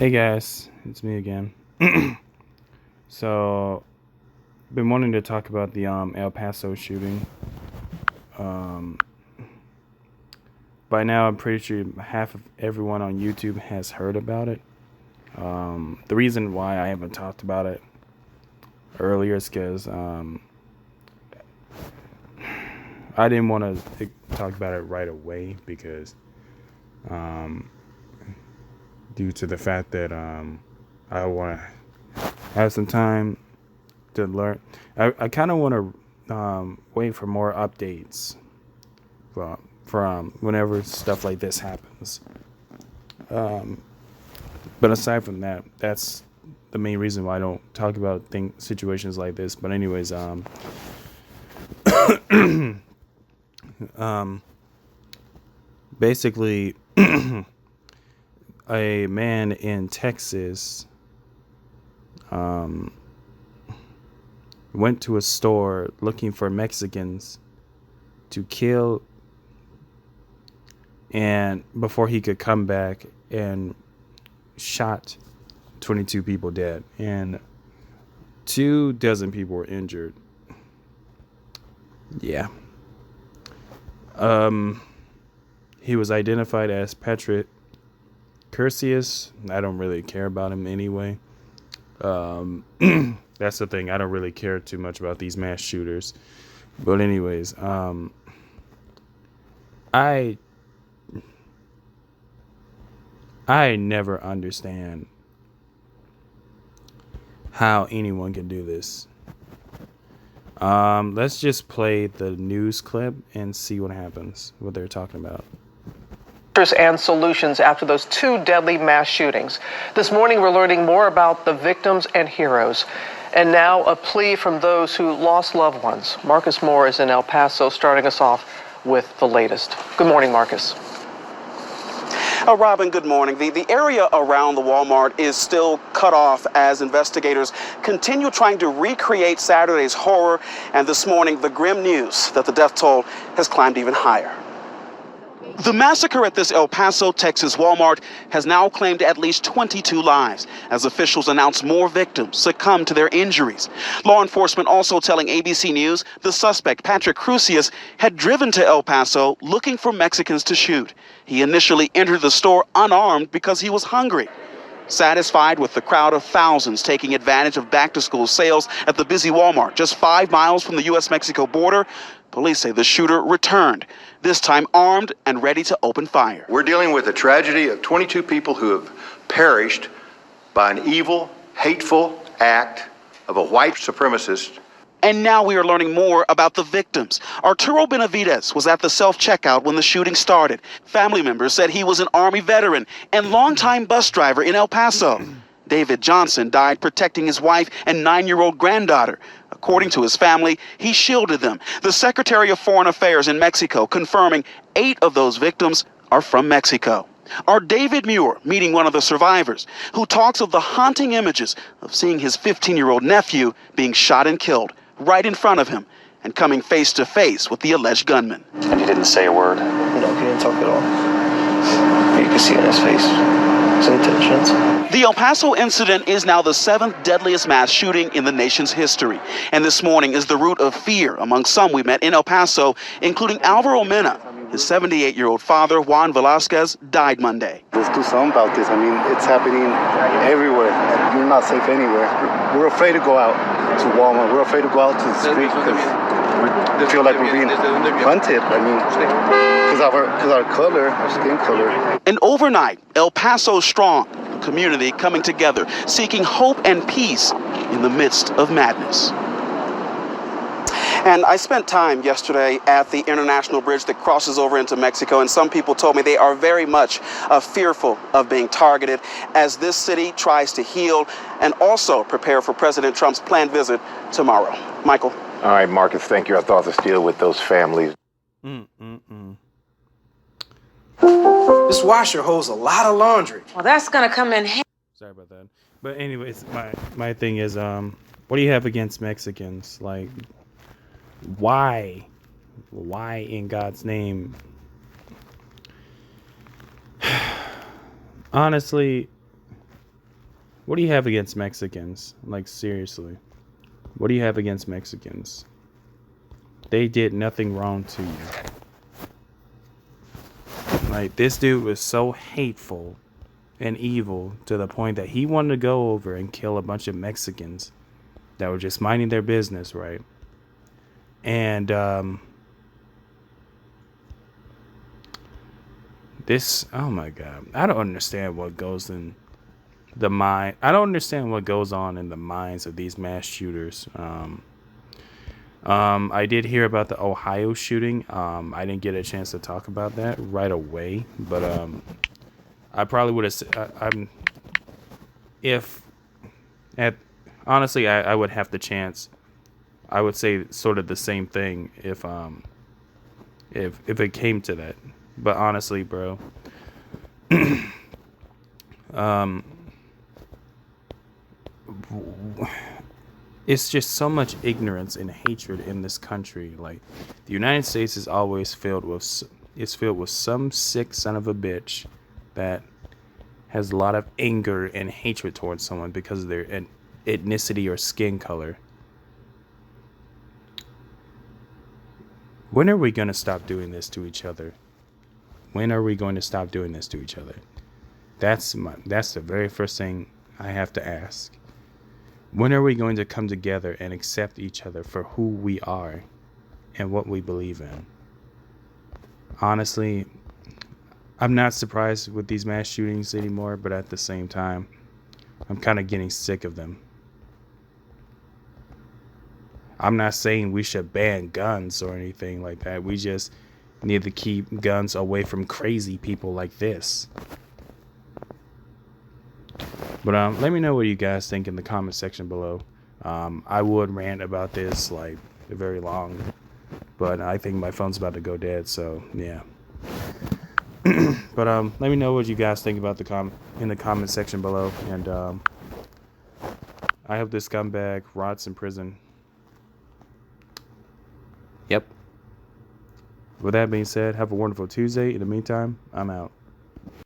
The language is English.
Hey guys, it's me again. So, been wanting to talk about the El Paso shooting. Um, by now, I'm pretty sure half of everyone on YouTube has heard about it. The reason why I haven't talked about it earlier is because I didn't want to talk about it right away because um, due to the fact that I want to have some time to learn. I kind of want to wait for more updates from whenever stuff like this happens. But aside from that, that's the main reason why I don't talk about situations like this. But anyways, um, basically, a man in Texas went to a store looking for Mexicans to kill, and before he could come back, and shot 22 people dead and 24 people were injured. Yeah. He was identified as Patrick Curcius. I don't really care about him anyway. That's the thing. I don't really care too much about these mass shooters. But anyways, I never understand how anyone can do this. Let's just play the news clip and see what happens, what they're talking about. And solutions after those two deadly mass shootings. This morning, we're learning more about the victims and heroes. And now a plea from those who lost loved ones. Marcus Moore is in El Paso, starting us off with the latest. Good morning, Marcus. Robin, good morning. The area around the Walmart is still cut off as investigators continue trying to recreate Saturday's horror, and this morning the grim news that the death toll has climbed even higher. The massacre at this El Paso, Texas Walmart has now claimed at least 22 lives as officials announce more victims succumb to their injuries. Law enforcement also telling ABC News the suspect, Patrick Crucius, had driven to El Paso looking for Mexicans to shoot. He initially entered the store unarmed because he was hungry. Satisfied with the crowd of thousands taking advantage of back-to-school sales at the busy Walmart just 5 miles from the U.S.-Mexico border, police say the shooter returned, this time armed and ready to open fire. We're dealing with the tragedy of 22 people who have perished by an evil, hateful act of a white supremacist. And now we are learning more about the victims. Arturo Benavides was at the self-checkout when the shooting started. Family members said he was an Army veteran and longtime bus driver in El Paso. David Johnson died protecting his wife and 9-year-old granddaughter. According to his family, he shielded them. The Secretary of Foreign Affairs in Mexico confirming 8 of those victims are from Mexico. Our David Muir meeting one of the survivors who talks of the haunting images of seeing his 15-year-old nephew being shot and killed right in front of him and coming face to face with the alleged gunman. And he didn't say a word? No, he didn't talk at all. You could see it in his face. His intentions. The El Paso incident is now the 7th deadliest mass shooting in the nation's history. And this morning is the root of fear among some we met in El Paso, including Alvaro Mena. His 78-year-old father, Juan Velasquez, died Monday. Let's do something about this. I mean, it's happening everywhere. You're not safe anywhere. We're afraid to go out to Walmart. We're afraid to go out to the street because we feel like we're being hunted. I mean, because our color, our skin color. And overnight, El Paso strong, the community coming together, seeking hope and peace in the midst of madness. And I spent time yesterday at the international bridge that crosses over into Mexico, and some people told me they are very much fearful of being targeted as this city tries to heal and also prepare for President Trump's planned visit tomorrow. Michael. All right, Marcus, thank you. Our thoughts are still with those families. This washer holds a lot of laundry. Well, that's going to come in handy. Sorry about that. But anyways, my thing is, what do you have against Mexicans? Like, why in God's name? Honestly, What do you have against Mexicans? Like, seriously. What do you have against Mexicans? They did nothing wrong to you. Like, this dude was so hateful and evil to the point that he wanted to go over and kill a bunch of Mexicans that were just minding their business, right? And this, oh my God, I don't understand what goes in the mind. I don't understand what goes on in the minds of these mass shooters. I did hear about the Ohio shooting. I didn't get a chance to talk about that right away, but I probably would have. I'm if at honestly, I would have the chance. I would say sort of the same thing if it came to that. But honestly, bro, it's just so much ignorance and hatred in this country. Like, the United States is always filled with some sick son of a bitch that has a lot of anger and hatred towards someone because of their ethnicity or skin color. When are we going to stop doing this to each other? When are we going to stop doing this to each other? That's the very first thing I have to ask. When are we going to come together and accept each other for who we are and what we believe in? Honestly, I'm not surprised with these mass shootings anymore, but at the same time, I'm kind of getting sick of them. I'm not saying we should ban guns or anything like that. We just need to keep guns away from crazy people like this. But let me know what you guys think in the comment section below. I would rant about this like very long, but I think my phone's about to go dead, so yeah. But let me know what you guys think about in the comment section below, and I hope this scumbag rots in prison. Yep. With that being said, have a wonderful Tuesday. In the meantime, I'm out.